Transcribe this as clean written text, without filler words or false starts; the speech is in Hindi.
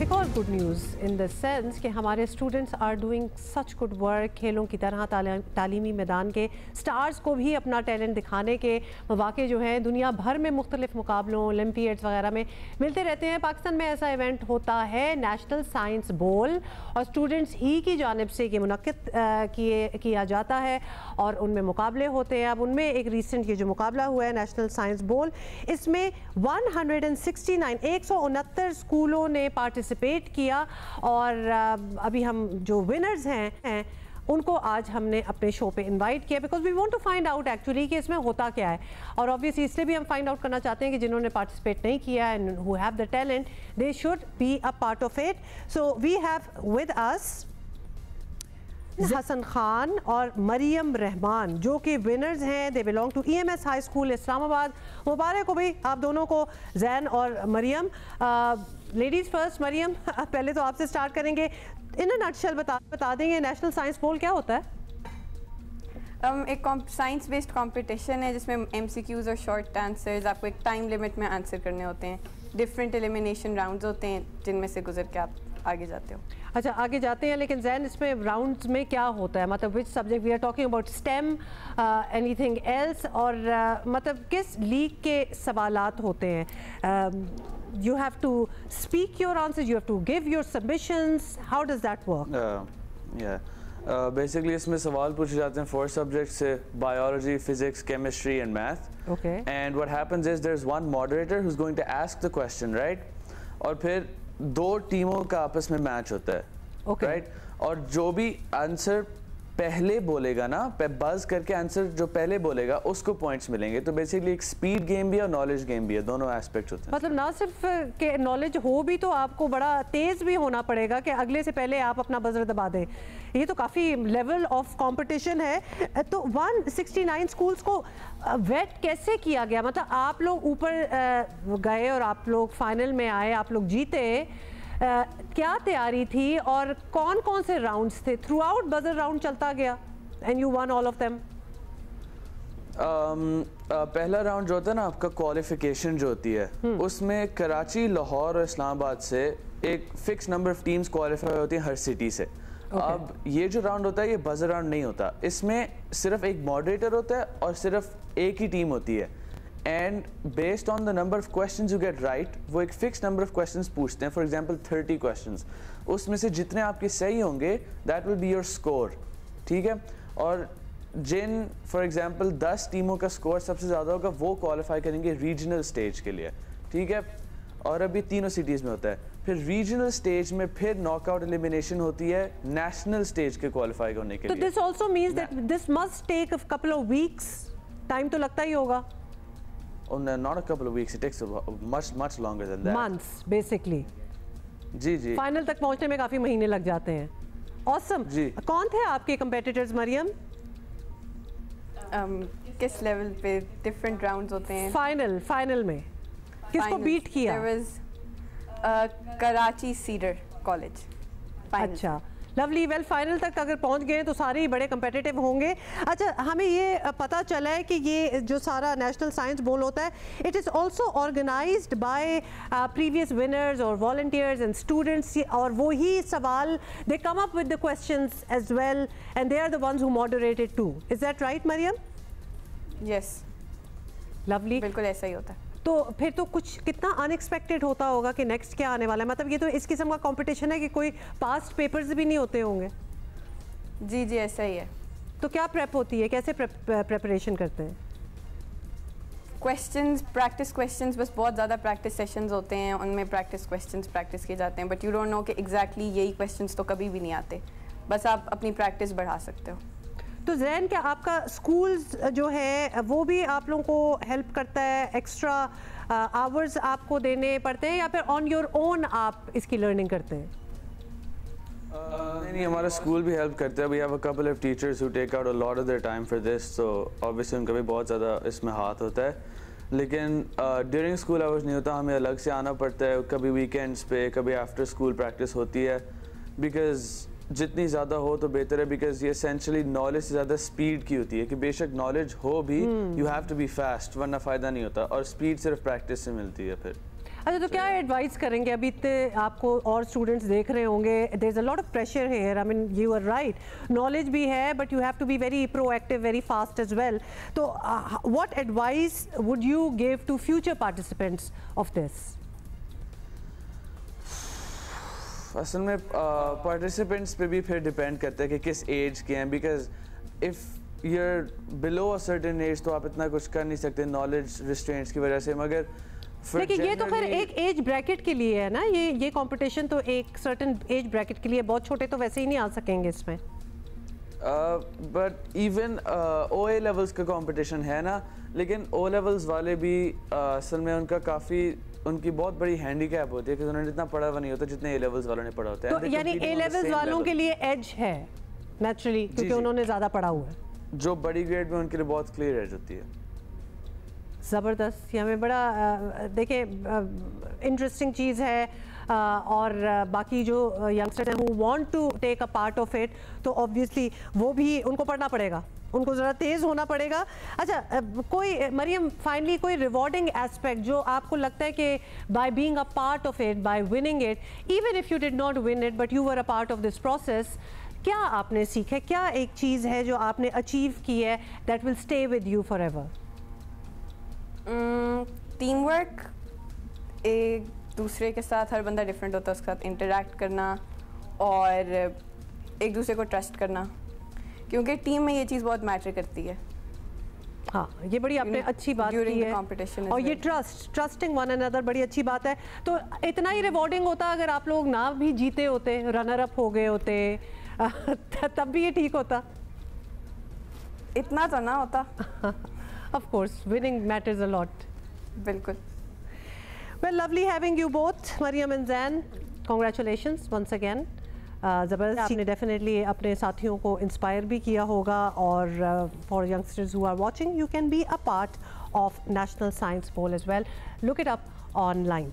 एक और good news in the sense कि हमारे students are doing such good work. खेलों की तरह तालीमी मैदान के स्टार्स को भी अपना टैलेंट दिखाने के मौके जो हैं दुनिया भर में मुख्तलिफ मुकाबलों ओलंपियाड्स वगैरह में मिलते रहते हैं। पाकिस्तान में ऐसा इवेंट होता है नेशनल साइंस बोल और स्टूडेंट्स ही की जानिब से ये मुनक्किद किया जाता है और उनमें मुकाबले होते हैं। अब उनमें एक रिसेंट ये जो मुकाबला हुआ है नेशनल साइंस बोल, इसमें 169 स्कूलों ने पार्टिसिपेट किया और अभी हम जो विनर्स हैं उनको आज हमने अपने शो पे इनवाइट किया because we want to find out actually कि इसमें होता क्या है। और ऑब्वियसली इसलिए भी हम फाइंड आउट करना चाहते हैं कि जिन्होंने पार्टिसिपेट नहीं किया and who have the talent they should be a part of it. So we have with us Hasan Khan और मरियम रहमान जो कि विनर्स हैं। They belong to EMS high school Islamabad. मुबारक हो भाई आप दोनों को, जैन और मरियम। लेडीज़ फर्स्ट, मरियम पहले तो आपसे स्टार्ट करेंगे। इन अ नटशेल बता देंगे नेशनल साइंस बोल क्या होता है? एक साइंस बेस्ड कंपटीशन है जिसमें MCQs और शॉर्ट आंसर्स आपको एक टाइम लिमिट में आंसर करने होते हैं। डिफरेंट एलिमिनेशन राउंड्स होते हैं जिनमें से गुजर के आप आगे जाते हो। अच्छा, आगे जाते हैं, लेकिन जैन इसमें राउंड्स में क्या होता है? मतलब which subject we are talking about, STEM, anything else, और मतलब किस लीग के सवालात होते हैं? You have to speak your answers, you have to give your submissions, how does that work? Basically इसमें सवाल पूछे जाते हैं 4 सब्जेक्ट से, biology, physics, chemistry and math. Okay. And what happens is there is one moderator who is going to ask the question, right? और फिर 2 टीमों का आपस में मैच होता है, राइट? और जो भी आंसर पहले बोलेगा ना, बज करके आंसर जो पहले बोलेगा उसको पॉइंट्स मिलेंगे। तो बेसिकली एक स्पीड गेम भी है और नॉलेज गेम भी है, दोनों एस्पेक्ट होते हैं। मतलब ना सिर्फ के नॉलेज हो भी तो आपको बड़ा तेज भी होना पड़ेगा कि अगले से पहले आप अपना बजर दबा दें। ये तो काफ़ी लेवल ऑफ कंपटीशन है। तो 169 स्कूल्स को वेट कैसे किया गया? मतलब आप लोग ऊपर गए और आप लोग फाइनल में आए, आप लोग जीते, क्या तैयारी थी और कौन कौन से राउंड्स थे? थ्रू आउट बजर राउंड चलता गया and you one all of them? पहला राउंड जो होता है ना आपका क्वालिफिकेशन जो होती है, उसमें कराची, लाहौर और इस्लामाबाद से एक fix number of teams qualify होती हैं हर सिटी से। अब ये जो राउंड होता है ये बजर राउंड नहीं होता, इसमें सिर्फ एक मॉडरेटर होता है और सिर्फ एक ही टीम होती है। And based on the number of questions you get right, वो एक फिक्स नंबर ऑफ क्वेश्चंस पूछते हैं। फॉर एग्जांपल 30 क्वेश्चंस, उसमें से जितने आपके सही होंगे that will be your score, ठीक है? और जिन फॉर एग्जांपल 10 टीमों का स्कोर सबसे ज़्यादा होगा वो क्वालिफाई करेंगे रीजनल स्टेज के लिए, ठीक है? और अभी तीनों सिटीज़ में होता है। फिर रीजनल स्टेज में फिर नॉकआउट एलिमिनेशन होती है नेशनल स्टेज के क्वालिफाई होने के लिए। तो this also means that this must take a couple of weeks, time तो लगता ही होगा। Not a couple of weeks, it takes much longer than that. Months, basically. जी जी। फाइनल तक पहुंचने में काफी महीने लग जाते हैं। Awesome. जी। कौन थे आपके competitors, मरियम? किस लेवल पे डिफरेंट राउंड्स होते हैं? फाइनल में किसको बीट किया? There was Karachi cedar college. अच्छा, लवली। वेल, फाइनल तक अगर पहुंच गए तो सारे ही बड़े कंपेटिटिव होंगे। अच्छा, हमें ये पता चला है कि ये जो सारा नेशनल साइंस बोल होता है, it is also organized by previous winners और वॉलंटियर्स एंड स्टूडेंट्स, और वो ही सवाल they come up with the questions as well and they are the ones who moderated too. Is that right Mariam? Yes, lovely. बिल्कुल ऐसा ही होता है। तो फिर तो कुछ कितना अनएक्सपेक्टेड होता होगा कि नेक्स्ट क्या आने वाला है। मतलब ये तो इस किस्म का कंपटीशन है कि कोई पास्ट पेपर्स भी नहीं होते होंगे। जी जी, ऐसा ही है। तो क्या प्रेप होती है, कैसे प्रेपरेशन करते हैं? क्वेश्चंस, प्रैक्टिस क्वेश्चंस, बस बहुत ज़्यादा प्रैक्टिस सेशंस होते हैं, उनमें प्रैक्टिस क्वेश्चंस प्रैक्टिस किए जाते हैं, बट यू डोंट नो कि एग्जैक्टली यही क्वेश्चंस तो कभी भी नहीं आते, बस आप अपनी प्रैक्टिस बढ़ा सकते हो। तो जैन, क्या आपका स्कूल्स जो है वो भी आप लोगों को हेल्प करता है? एक्स्ट्रा आवर्स आपको देने पड़ते हैं या फिर ऑन योर ओन आप इसकी लर्निंग करते हैं? नहीं, हमारा स्कूल भी हेल्प करता है। We have a couple of teachers who take out a lot of their time for this, so obviously उनका भी बहुत ज़्यादा इसमें हाथ होता है। लेकिन ड्यूरिंग स्कूल आवर्स नहीं होता, हमें अलग से आना पड़ता है। कभी वीकेंड्स पे, कभी आफ्टर स्कूल प्रैक्टिस होती है, बिकॉज जितनी ज़्यादा हो तो बेहतर है, बिकॉज ये एसेंशियली नॉलेज से ज़्यादा स्पीड की होती है कि बेशक नॉलेज हो भी you have to be fast, वरना फ़ायदा नहीं होता, और स्पीड सिर्फ प्रैक्टिस से मिलती है। फिर अच्छा, तो क्या एडवाइस करेंगे? अभी इतने आपको और स्टूडेंट्स देख रहे होंगे, there is a lot of pressure here, I mean you are right, knowledge भी है but you have to be very proactive, very fast as well. तो what advice would you give to future participants of this? असल में पार्टिसिपेंट्स पे भी फिर डिपेंड करता है कि किस एज के हैं, because if you are below a certain age तो आप इतना कुछ कर नहीं सकते नॉलेज रिस्ट्रेंट्स की वजह से. मगर लेकिन ये तो फिर एक एज ब्रैकेट के लिए है ना, ये कंपटीशन तो एक सर्टेन एज ब्रैकेट के लिए, बहुत छोटे तो वैसे ही नहीं आ सकेंगे इसमें. बट इवन OA लेवल्स का कंपटीशन है ना, लेकिन O लेवल्स वाले भी असल में उनकी बहुत बड़ी हैंडीकैप होती है कि उन्होंने इतना पढ़ा हुआ नहीं होता जितने A लेवल्स वालों ने पढ़ा होता है. तो यानी A लेवल्स वालों के लिए एज है नेचुरली, क्योंकि उन्होंने ज़्यादा पढ़ा हुआ है. जो बड़ी ग्रेड में उनके लिए बहुत क्लियर एज होती है. ज़बरदस्त. ये हमें बड़ा देखिए इंटरेस्टिंग चीज़ है. और बाकी जो यंगस्टर्स हैं who want to take a part of it, तो ऑब्वियसली वो भी उनको पढ़ना पड़ेगा, उनको ज़रा तेज़ होना पड़ेगा. अच्छा, कोई मरियम फाइनली कोई रिवॉर्डिंग एस्पेक्ट जो आपको लगता है कि by being a part of it, bye winning it, even if you did not win it but you were a part of this process, क्या आपने सीखा? क्या एक चीज़ है जो आपने अचीव की है that will stay with you for ever? Team work, एक दूसरे के साथ, हर बंदा डिफरेंट होता है, उसके साथ इंटरेक्ट करना और एक दूसरे को ट्रस्ट करना, क्योंकि टीम में ये चीज़ बहुत मैटर करती है. हाँ, ये बड़ी आपने अच्छी बात की है. और ये ट्रस्टिंग वन अनदर बड़ी अच्छी बात है. तो इतना ही रिवॉर्डिंग होता अगर आप लोग ना भी जीते होते, रनर अप हो गए होते, तब भी ये ठीक होता? इतना तो ना होता. Of course, winning matters a lot. बिल्कुल. Well, lovely having you both, Mariam and Zain. Congratulations once again. ज़बरदस्त. आपने डेफिनेटली अपने साथियों को इंस्पायर भी किया होगा, और for youngsters who are watching, you can be a part of National Science Poll as well. Look it up online.